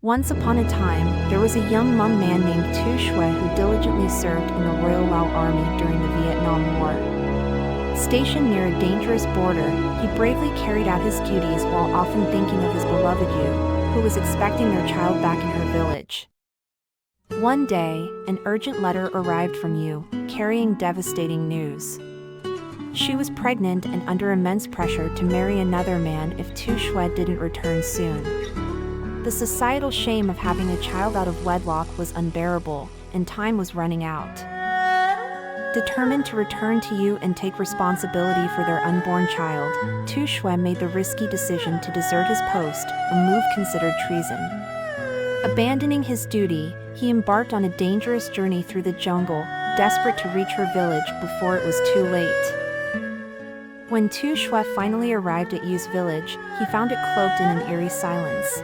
Once upon a time, there was a young Hmong man named Tou Xue who diligently served in the Royal Lao Army during the Vietnam War. Stationed near a dangerous border, he bravely carried out his duties while often thinking of his beloved Yu, who was expecting their child back in her village. One day, an urgent letter arrived from Yu, carrying devastating news. She was pregnant and under immense pressure to marry another man if Tou Xue didn't return soon. The societal shame of having a child out of wedlock was unbearable, and time was running out. Determined to return to Yu and take responsibility for their unborn child, Tou Xue made the risky decision to desert his post, a move considered treason. Abandoning his duty, he embarked on a dangerous journey through the jungle, desperate to reach her village before it was too late. When Tou Xue finally arrived at Yu's village, he found it cloaked in an eerie silence.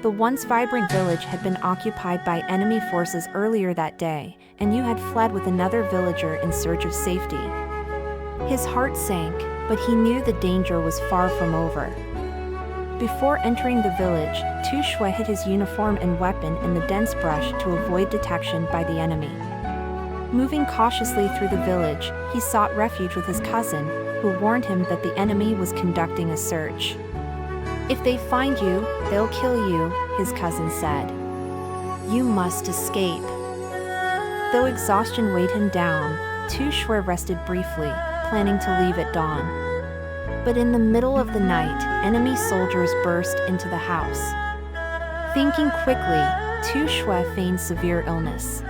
The once vibrant village had been occupied by enemy forces earlier that day, and Yu had fled with another villager in search of safety. His heart sank, but he knew the danger was far from over. Before entering the village, Tou Xue hid his uniform and weapon in the dense brush to avoid detection by the enemy. Moving cautiously through the village, he sought refuge with his cousin, who warned him that the enemy was conducting a search. "If they find you, they'll kill you," his cousin said. "You must escape." Though exhaustion weighed him down, Tou Xue rested briefly, planning to leave at dawn. But in the middle of the night, enemy soldiers burst into the house. Thinking quickly, Tou Xue feigned severe illness.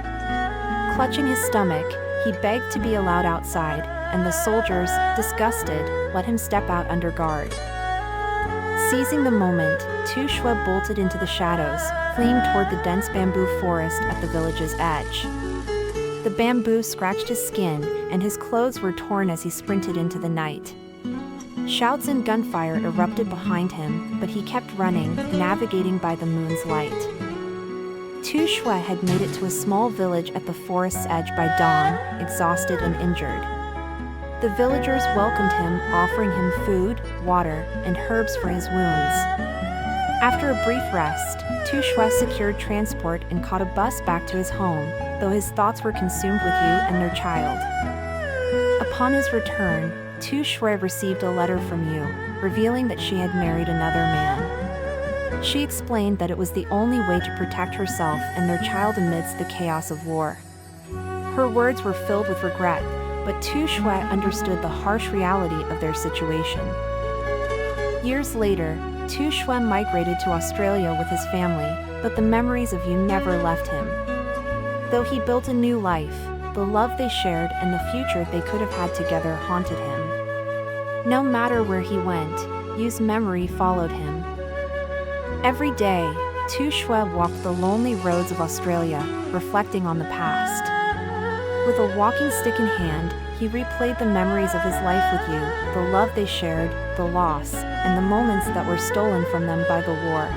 Clutching his stomach, he begged to be allowed outside, and the soldiers, disgusted, let him step out under guard. Seizing the moment, Tou Xue bolted into the shadows, fleeing toward the dense bamboo forest at the village's edge. The bamboo scratched his skin, and his clothes were torn as he sprinted into the night. Shouts and gunfire erupted behind him, but he kept running, navigating by the moon's light. Tou Xue had made it to a small village at the forest's edge by dawn, exhausted and injured. The villagers welcomed him, offering him food, water, and herbs for his wounds. After a brief rest, Tou Xue secured transport and caught a bus back to his home, though his thoughts were consumed with Yu and their child. Upon his return, Tou Xue received a letter from Yu, revealing that she had married another man. She explained that it was the only way to protect herself and their child amidst the chaos of war. Her words were filled with regret, but Tou Xue understood the harsh reality of their situation. Years later, Tou Xue migrated to Australia with his family, but the memories of Yu never left him. Though he built a new life, the love they shared and the future they could have had together haunted him. No matter where he went, Yu's memory followed him. Every day, Tou Xue walked the lonely roads of Australia, reflecting on the past. With a walking stick in hand, he replayed the memories of his life with Yu, the love they shared, the loss, and the moments that were stolen from them by the war.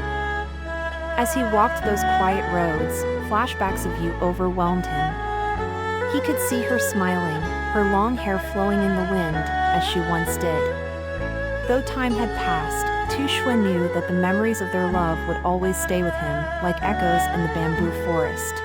As he walked those quiet roads, flashbacks of Yu overwhelmed him. He could see her smiling, her long hair flowing in the wind, as she once did. Though time had passed, Tou Xue knew that the memories of their love would always stay with him, like echoes in the bamboo forest.